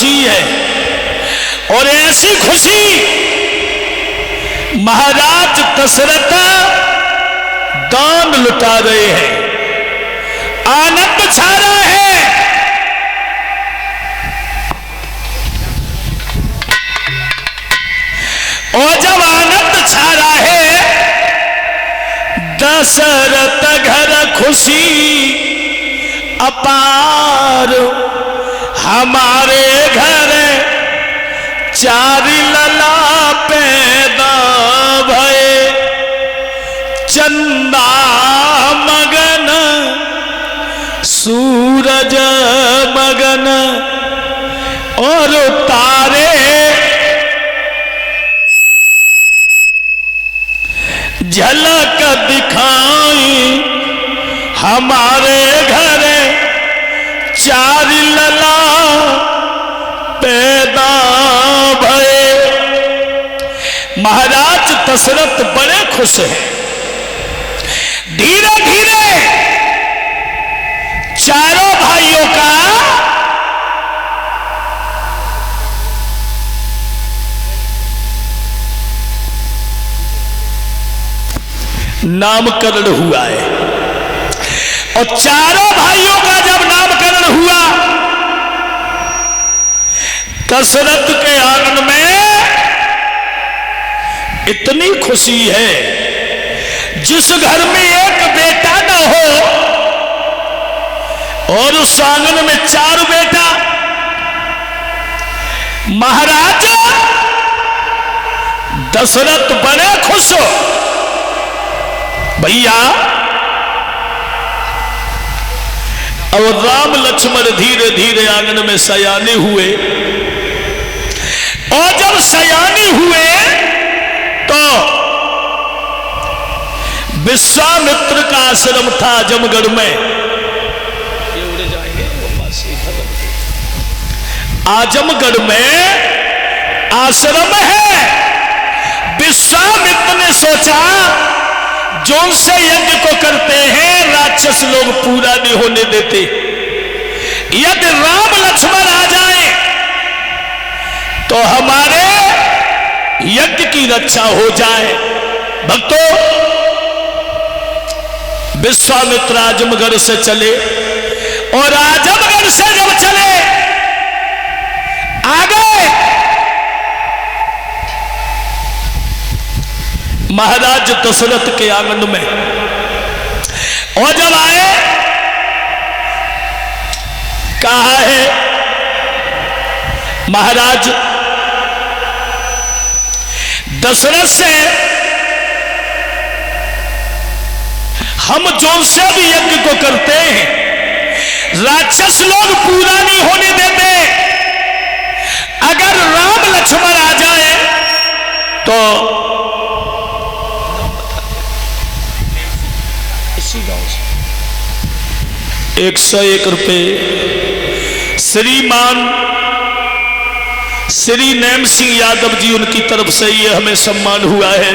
खुशी है। और ऐसी खुशी महाराज दशरथ दान लुटा रहे हैं, आनंद छा रहा है। और जब आनंद छा रहा है, दशरथ घर खुशी अपार, हमारे घर चारि लला पैदा भये, चंदा मगन सूरज मगन और तारे झलक दिखाई, हमारे घर चारि लला पैदा भये। महाराज दशरथ बड़े खुश हैं। धीरे धीरे चारों भाइयों का नामकरण हुआ है। और चारों भाइयों का जब नामकरण हुआ, दशरथ के आंगन में इतनी खुशी है, जिस घर में एक बेटा न हो और उस आंगन में 4 बेटा। महाराज दशरथ बड़े खुश हो। भैया अब राम लक्ष्मण धीरे धीरे आंगन में सयाने हुए। और जब सयाने हुए तो विश्वामित्र का आश्रम था आजमगढ़ में। ये उड़े जाएंगे आजमगढ़ में आश्रम है। विश्वामित्र ने सोचा, जो से यज्ञ को करते हैं राक्षस लोग पूरा नहीं होने देते, यदि राम लक्ष्मण आ जाए तो हमारे यज्ञ की रक्षा हो जाए। भक्तों, विश्वामित्र आजमगढ़ से चले और आजमगढ़ से जब चले आगे महाराज दशरथ के आंगन में। और जब आए, कहा है महाराज दशरथ से, हम जो से भी यज्ञ को करते हैं राक्षस लोग पूरा नहीं होने देते। अगर राम लक्ष्मण आ जाए तो इसी गांव से 101 रुपये श्रीमान श्री नैम सिंह यादव जी, उनकी तरफ से ये हमें सम्मान हुआ है।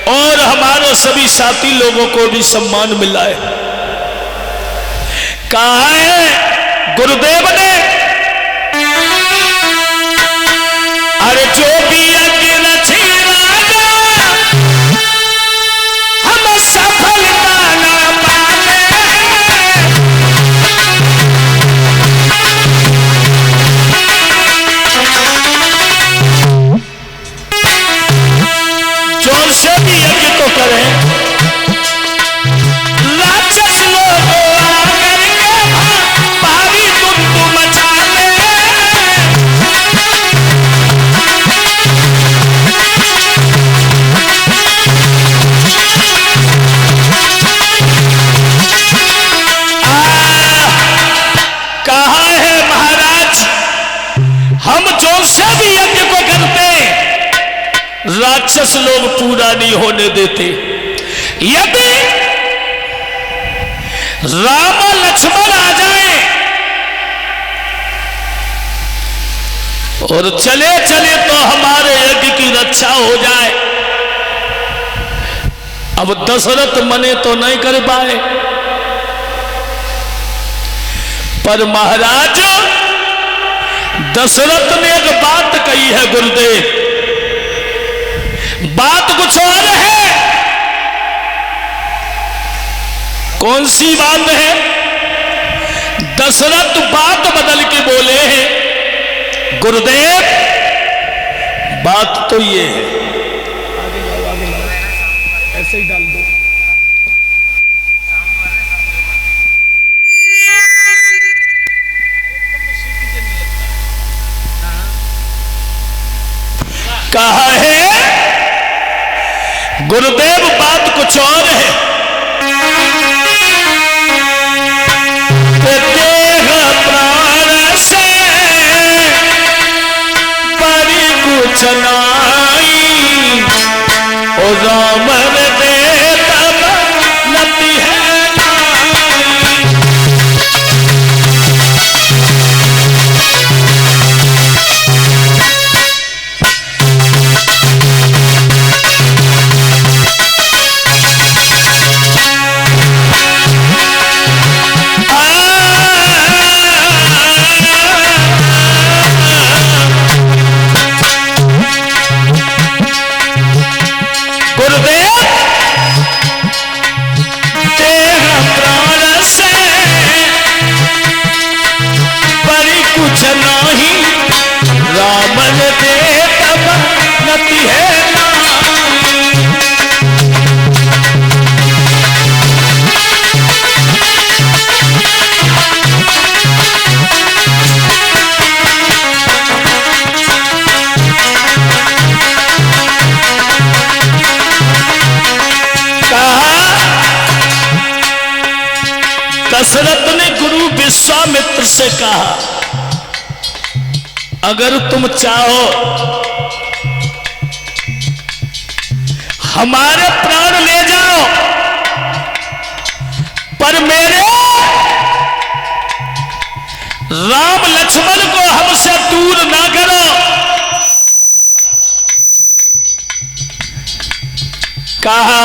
और हमारे सभी साथी लोगों को भी सम्मान मिला है। कहा है गुरुदेव ने, अरे जो भी यज्ञ रची राजा, हम सफलता न पाने। जो से भी यज्ञ को करें राक्षस लोग आकर के भारी धुंध मचा ले। कहा है महाराज, हम जो से भी यज्ञ को करते राक्षस लोग पूरा नहीं होने देते। यदि राम लक्ष्मण आ जाए और चले चले तो हमारे यज्ञ की रक्षा हो जाए। अब दशरथ मने तो नहीं कर पाए, पर महाराज दशरथ ने एक बात कही है गुरुदेव, बात कुछ और है। कौन सी बात है? दशरथ बात बदल के बोले हैं, गुरुदेव बात तो ये है, ऐसे ही डाल दो। कहा है गुरुदेव बात कुछ और है। देह प्राण से परि कुछ नाई, ओ राम दे तब नति है दशरथ ने गुरु विश्वामित्र से कहा, अगर तुम चाहो हमारे प्राण ले जाओ, पर मेरे राम लक्ष्मण को हमसे दूर ना करो। कहा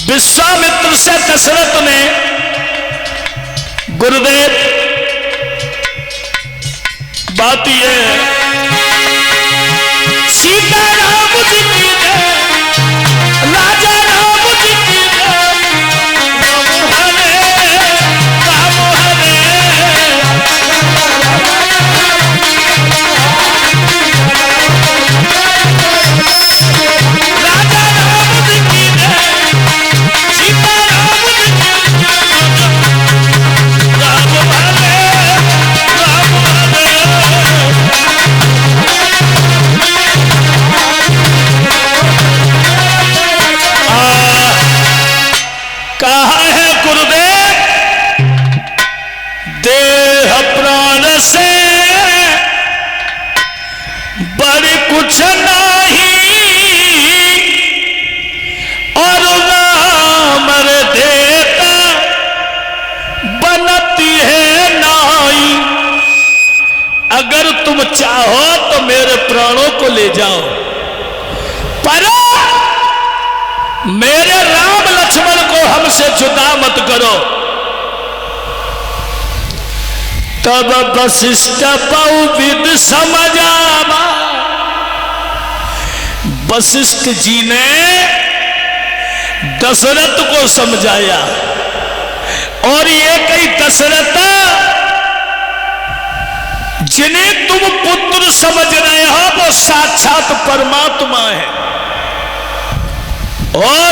विश्वामित्र से दशरथ ने, गुरुदेव बात यह है, सीता राम जी की जय, राजा राम जी की जय, राम हरे राम हरे, राजा राम जी की जय, सीता राम जी की जय, राम हरे राम हरे। कहा है गुरुदेव, देह प्राण से बड़ी कुछ नहीं, और राम देता बनती है नाई। अगर तुम चाहो तो मेरे प्राणों को ले जाओ, पर मेरे राम लक्ष्मण को हमसे जुदा मत करो। तब वशिष्ठ बहुविध समझावा, वशिष्ठ जी ने दशरथ को समझाया, और ये कई दशरथ जिन्हें तुम पुत्र समझ रहे हो वो साक्षात परमात्मा है, और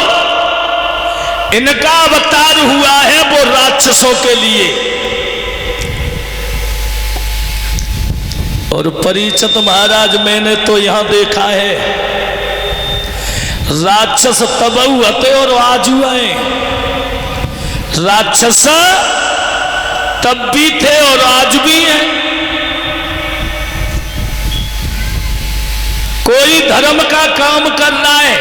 इनका अवतार हुआ है वो राक्षसों के लिए। और परीक्षित महाराज, मैंने तो यहां देखा है राक्षस तब हुए और आज हुए। राक्षस तब भी थे और आज भी हैं। कोई धर्म का काम कर रहा है,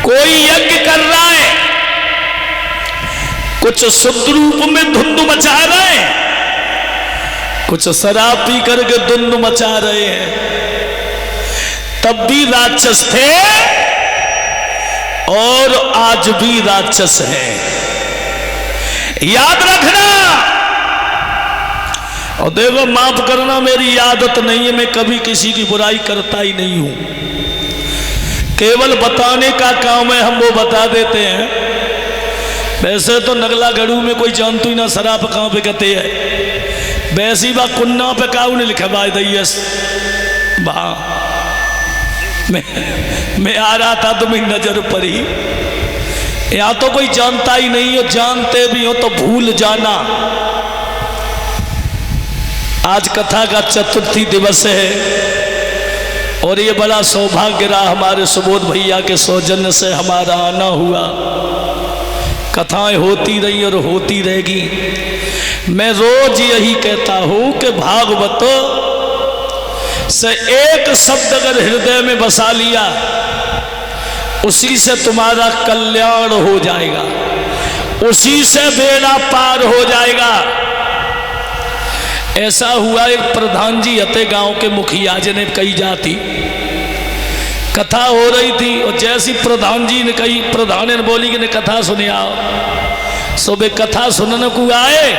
कोई यज्ञ कर रहा है, कुछ शुद्ध रूप में धुंध मचा रहे हैं, कुछ शराब पी करके धुंध मचा रहे हैं। तब भी राक्षस थे और आज भी राक्षस हैं। याद रखना, और देखो माफ करना, मेरी आदत नहीं है, मैं कभी किसी की बुराई करता ही नहीं हूं, केवल बताने का काम है, हम वो बता देते हैं। वैसे तो नगला गढ़ू में कोई जानती ही ना शराब कहाँ पे कहते है, वैसी बा कुन्ना पे काऊ ने लिखा बा दैयस बा। मैं आ रहा था तो मेरी नजर पड़ी, यहाँ तो कोई जानता ही नहीं हो, जानते भी हो तो भूल जाना। आज कथा का चतुर्थी दिवस है और ये बड़ा सौभाग्य रहा हमारे सुबोध भैया के सौजन्य से हमारा आना हुआ। कथाएं होती रही और होती रहेगी। मैं रोज यही कहता हूं कि भागवत से एक शब्द अगर हृदय में बसा लिया, उसी से तुम्हारा कल्याण हो जाएगा, उसी से बेड़ा पार हो जाएगा। ऐसा हुआ, एक प्रधान जी हते गांव के मुखिया जी ने कही जाती, कथा हो रही थी और जैसी प्रधान जी ने कही, प्रधान ने बोली कि ने कथा सुने आओ। सुबह कथा सुनने को आए,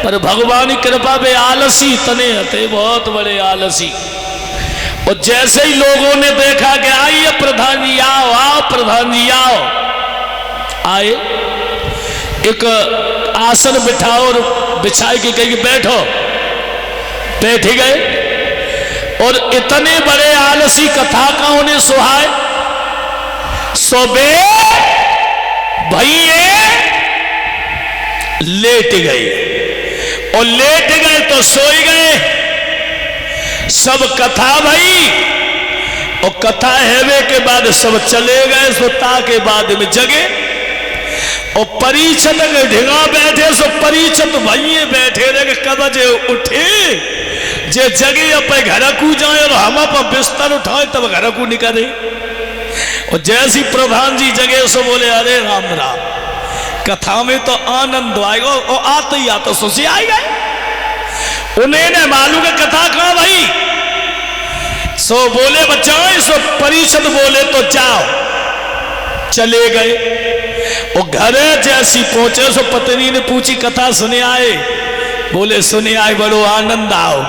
पर भगवान की कृपा पे आलसी तने हते, बहुत बड़े आलसी। और जैसे ही लोगों ने देखा कि आइए प्रधान जी आओ, आओ प्रधान जी आओ, आए, एक आसन बिठाओ और बिछाए के कही बैठो, बैठ गए। और इतने बड़े आलसी कथा का उन्हें सुहाए, सोबे भैये लेट गए, और लेट गए तो सोई गए। सब कथा भाई, और कथा हेवे के बाद सब चले गए, सोता के बाद में जगे। और परीक्षत के ढिंगा बैठे, सो परीक्षत भैये बैठे रहे, कब जे उठे जे जगे अपने घर को जाए और हम अपन बिस्तर उठाए तब घर को निकले। और जैसी प्रधान जी जगे सो बोले अरे राम राम, कथा में तो आनंद आएगा, और आते ही आते सोचे आए गए। उन्हें न मालूम है कथा कहाँ भाई, सो बोले बचाए, सो परीक्षत बोले तो जाओ, चले गए। और घरे जैसी पहुंचे सो पत्नी ने पूछी कथा सुने आए, बोले सुने आए, बड़ो आनंद आओ।